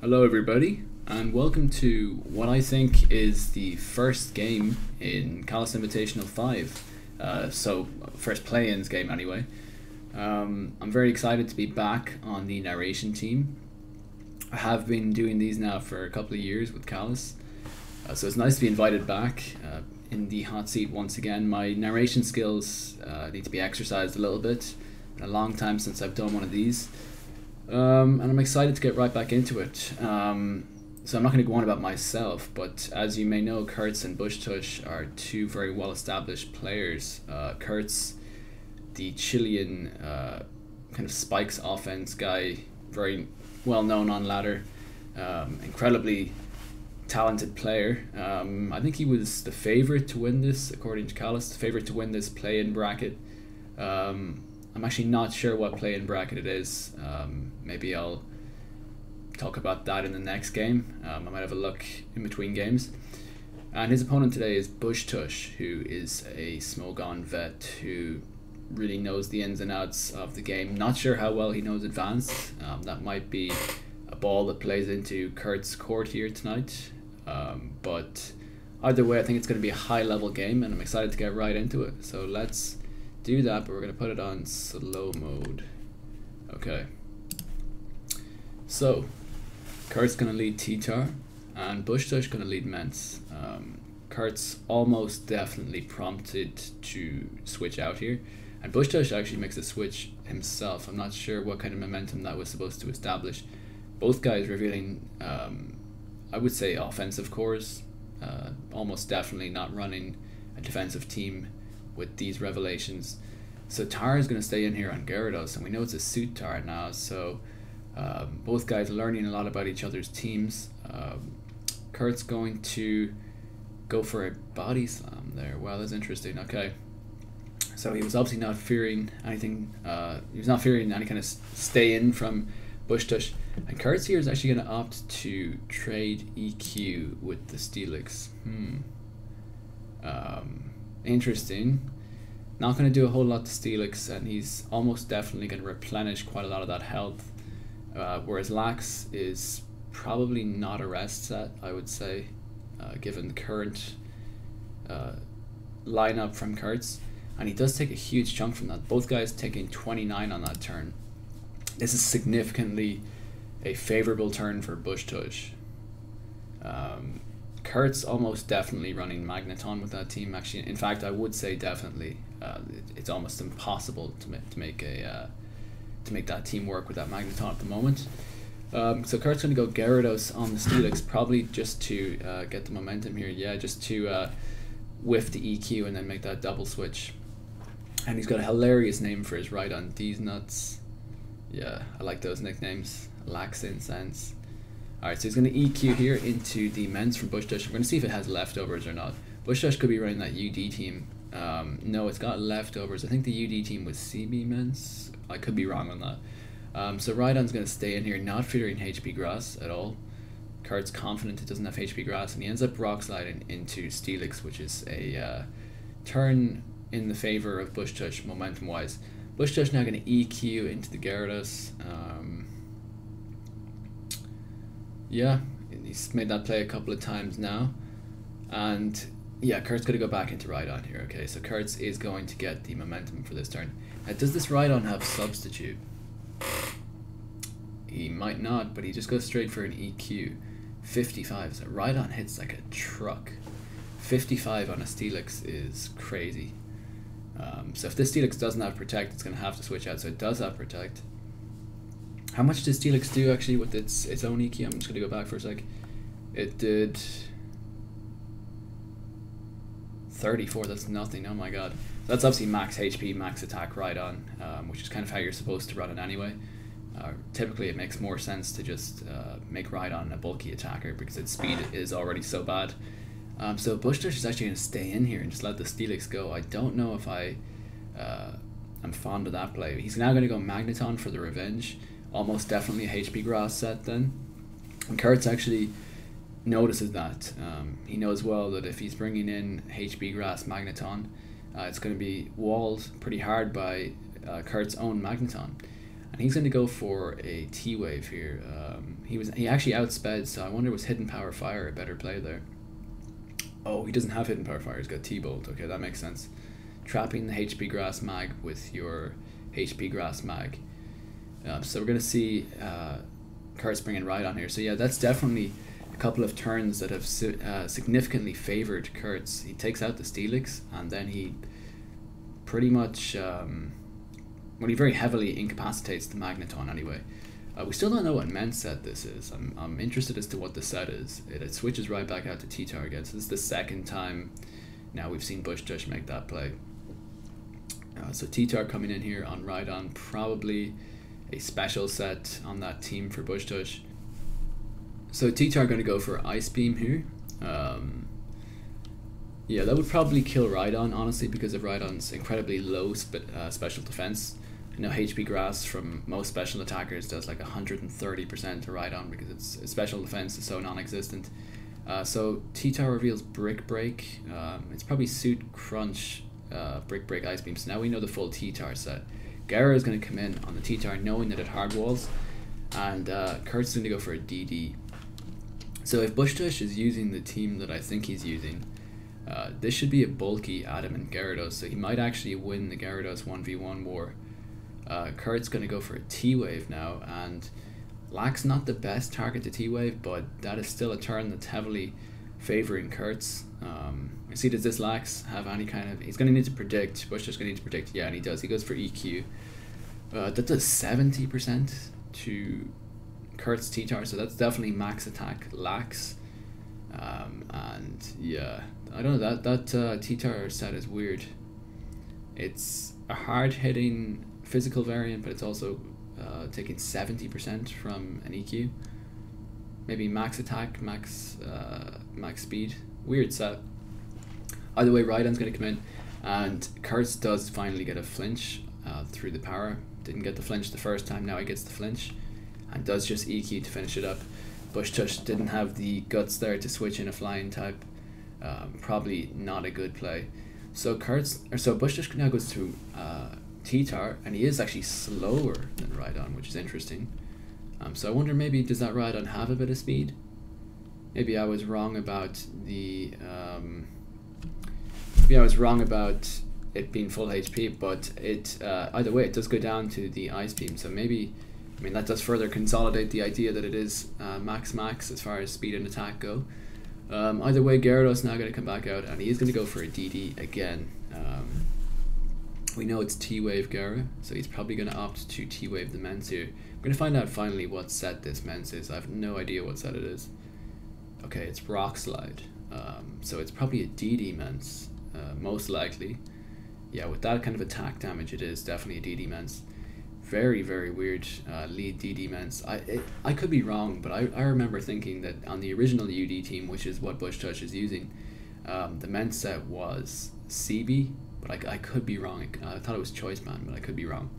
Hello, everybody, and welcome to what I think is the first game in Callus Invitational 5. First play-ins game, anyway. I'm very excited to be back on the narration team. I have been doing these now for a couple of years with Callus, so it's nice to be invited back in the hot seat once again. My narration skills need to be exercised a little bit. A long time since I've done one of these. And I'm excited to get right back into it. So I'm not going to go on about myself, but as you may know, Kurtz and Bushtush are two very well established players. Kurtz, the Chilean kind of spikes offense guy, very well known on ladder, incredibly talented player. I think he was the favorite to win this, according to Callus, the favorite to win this play-in bracket. I'm actually not sure what play-in bracket it is. Maybe I'll talk about that in the next game. I might have a look in between games. And his opponent today is Bushtush, who is a Smogon vet who really knows the ins and outs of the game. Not sure how well he knows advanced. That might be a ball that plays into Kurt's court here tonight. But either way, I think it's going to be a high-level game, and I'm excited to get right into it. So let's do that, but we're going to put it on slow mode. Okay. So, Kurt's going to lead T-Tar, and Bushtush going to lead Mence. Kurt's almost definitely prompted to switch out here, and Bushtush actually makes a switch himself. I'm not sure what kind of momentum that was supposed to establish. Both guys revealing, I would say, offensive cores. Almost definitely not running a defensive team with these revelations. So Tar is going to stay in here on Gyarados, and we know it's a suit Tar now, so both guys learning a lot about each other's teams. Kurt's going to go for a body slam there. Wow, that's interesting. Okay, so he was obviously not fearing anything. He was not fearing any kind of stay in from Bushtush, and Kurt's here is actually going to opt to trade EQ with the Steelix. Interesting. Not going to do a whole lot to Steelix, and he's almost definitely going to replenish quite a lot of that health. Whereas Lax is probably not a rest set, I would say, given the current lineup from Kurtz. And he does take a huge chunk from that. Both guys taking 29 on that turn. This is significantly a favorable turn for Bushtush. Kurtz almost definitely running Magneton with that team. Actually, in fact, I would say definitely. It's almost impossible to make that team work with that Magneton at the moment. So Kurt's going to go Gyarados on the Steelix, probably just to get the momentum here. Yeah, just to whiff the EQ and then make that double switch. And he's got a hilarious name for his Rhydon, These Nuts. Yeah, I like those nicknames. Lax Incense. Alright, so he's going to EQ here into the Mence from Bushtush. We're going to see if it has leftovers or not. Bushtush could be running that UD team. No, it's got leftovers. I think the UD team was CB Mence. I could be wrong on that. So Rhydon's going to stay in here, not featuring HP Grass at all. Kurt's confident it doesn't have HP Grass, and he ends up Rock Sliding into Steelix, which is a turn in the favor of Bushtush momentum-wise. Bushtush now going to EQ into the Gyarados. Yeah, he's made that play a couple of times now. And yeah, Kurt's going to go back into Rhydon here. Okay, so Kurtz is going to get the momentum for this turn. Now, does this Rhydon have Substitute? He might not, but he just goes straight for an EQ. 55, so Rhydon hits like a truck. 55 on a Steelix is crazy. So if this Steelix doesn't have Protect, it's going to have to switch out, so it does have Protect. How much does Steelix do actually with its own EQ? I'm just going to go back for a sec. It did 34, that's nothing, oh my god. So that's obviously max HP, max attack Rhydon, which is kind of how you're supposed to run it anyway. Typically it makes more sense to just make Rhydon a bulky attacker because its speed is already so bad. So Bushtush is actually going to stay in here and just let the Steelix go. I don't know if I'm fond of that play. He's now going to go Magneton for the revenge. Almost definitely a HP Grass set then. And Kurtz actually notices that. He knows well that if he's bringing in HP Grass Magneton, it's going to be walled pretty hard by Kurt's own Magneton. And he's going to go for a T-Wave here. He actually outsped, so I wonder was Hidden Power Fire a better play there? Oh, he doesn't have Hidden Power Fire, he's got T-Bolt. Okay, that makes sense. Trapping the HP Grass Mag with your HP Grass Mag. So we're going to see Kurtz bringing Rhydon here. So yeah, that's definitely a couple of turns that have significantly favored Kurtz. He takes out the Steelix, and then he pretty much... well, he very heavily incapacitates the Magneton anyway. We still don't know what men's set this is. I'm interested as to what the set is. It switches right back out to T-Tar again. So this is the second time now we've seen Bush Tush make that play. So T-Tar coming in here on Rhydon, probably a special set on that team for Bush Tush. So T-Tar going to go for Ice Beam here. Yeah, that would probably kill Rhydon, honestly, because of Rhydon's incredibly low special defense. I know HP Grass from most special attackers does like 130% to Rhydon because its special defense is so non-existent. So T-Tar reveals Brick Break. It's probably Suit Crunch, Brick Break, Ice Beam. So now we know the full T-Tar set. Gyro is going to come in on the T-Tar knowing that it hard walls, and Kurtz is going to go for a DD. So if Bush Tush is using the team that I think he's using, this should be a bulky Adamant Gyarados, so he might actually win the Gyarados 1v1 war. Kurt's going to go for a T-Wave now, and Lack's not the best target to T-Wave, but that is still a turn that's heavily favouring Kurtz. I see, does this Lax have any kind of... He's going to need to predict. Bush Tush going to need to predict. Yeah, and he does. He goes for EQ. That does 70% to Kurt's T-Tar, so that's definitely max attack Lax. And yeah, I don't know, that T-Tar set is weird. It's a hard-hitting physical variant, but it's also taking 70% from an EQ. Maybe max attack, max speed. Weird set. Either way, Rhydon's going to come in, and Kurtz does finally get a flinch through the power. Didn't get the flinch the first time, now he gets the flinch, and does just EQ to finish it up. Bush Tush didn't have the guts there to switch in a flying type. Probably not a good play. So Bush Tush now goes to T-Tar, and he is actually slower than Rhydon, which is interesting. So I wonder, maybe does that Rhydon have a bit of speed? Maybe I was wrong about the maybe I was wrong about it being full HP, but it either way it does go down to the Ice Beam, so maybe, I mean, that does further consolidate the idea that it is max as far as speed and attack go. Either way, Gyarados now going to come back out, and he is going to go for a DD again. We know it's T-Wave Gyara, so he's probably going to opt to T-Wave the Mence here. I'm going to find out finally what set this Mence is. I have no idea what set it is. Okay, it's Rock Slide. So it's probably a DD Mence, most likely. Yeah, with that kind of attack damage, it is definitely a DD Mence. Very, very weird lead DD Mence. I could be wrong, but I remember thinking that on the original UD team, which is what Bush Tush is using, the Mence set was CB, but I could be wrong. I thought it was Choice Man, but I could be wrong.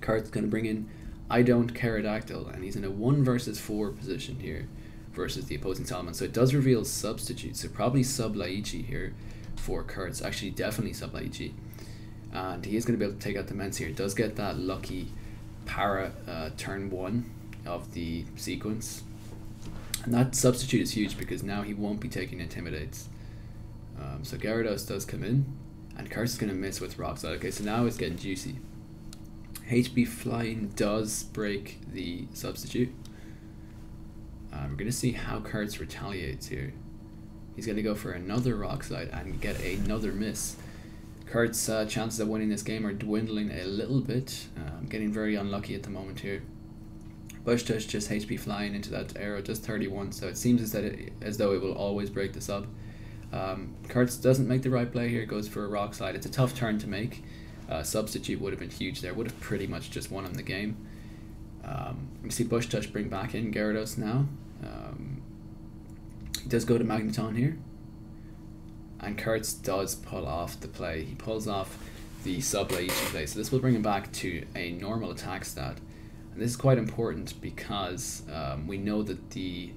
Kurt's going to bring in I Don't Pterodactyl, and he's in a 1 versus 4 position here versus the opposing Salmon. So it does reveal Substitute, so probably Sub Laichi here for Kurtz. Actually, definitely Sub Laichi. And he is going to be able to take out the Mence here. It does get that lucky para turn 1 of the sequence. And that Substitute is huge because now he won't be taking Intimidates. So Gyarados does come in, and Kurtz is going to miss with Rock Slide. Okay, so now it's getting juicy. HB Flying does break the Substitute. We're going to see how Kurtz retaliates here. He's going to go for another Rock Slide and get another miss. Kurt's chances of winning this game are dwindling a little bit. Getting very unlucky at the moment here. Bush Tush just HP Flying into that arrow, just 31, so it seems as though it will always break the sub. Kurtz doesn't make the right play here, goes for a Rock Slide. It's a tough turn to make. Substitute would have been huge there, would have pretty much just won him the game. We see Bush Tush bring back in Gyarados now. He does go to Magneton here, and Kurtz does pull off the play. He pulls off the Sub Laichi play, so this will bring him back to a normal attack stat. And this is quite important because we know that the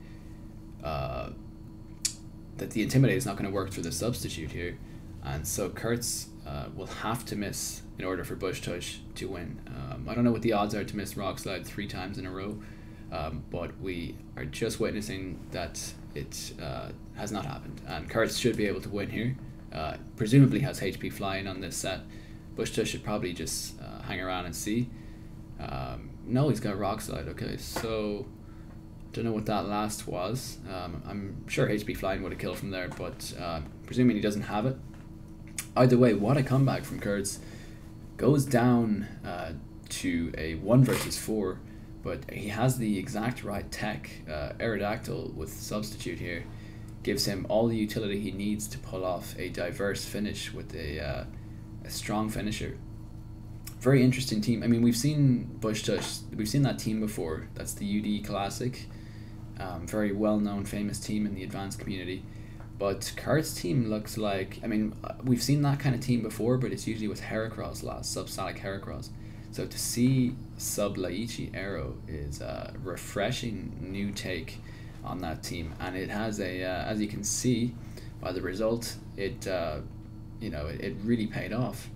Intimidate is not going to work through the Substitute here. and so Kurtz will have to miss in order for Bush Tush to win. I don't know what the odds are to miss Rock Slide 3 times in a row, but we are just witnessing that it has not happened, and Kurtz should be able to win here. Presumably has HP flying on this set. Bush Tush should probably just hang around and see. No, he's got Rock Slide. Okay, so don't know what that last was. I'm sure HP flying would have killed from there, but presuming he doesn't have it. Either way, what a comeback from Kurtz. Goes down to a 1 versus 4, but he has the exact right tech. Aerodactyl with Substitute here gives him all the utility he needs to pull off a diverse finish with a strong finisher. Very interesting team. I mean, we've seen Bush Tush, we've seen that team before. That's the UD Classic. Very well-known, famous team in the advanced community. But Kurt's team looks like, I mean, we've seen that kind of team before, but it's usually with Heracross last, Sub-Salic Heracross. So to see Sub-Laichi Aero is a refreshing new take on that team. And it has a, as you can see by the result, it really paid off.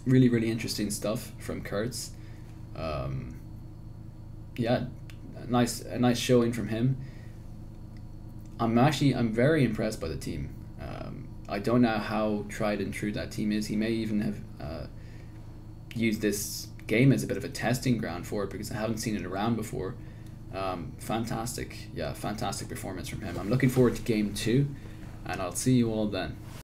Really, really interesting stuff from Kurtz. Yeah, a nice showing from him. I'm very impressed by the team. I don't know how tried and true that team is. He may even have used this game as a bit of a testing ground for it, because I haven't seen it around before. Fantastic performance from him. I'm looking forward to game 2, and I'll see you all then.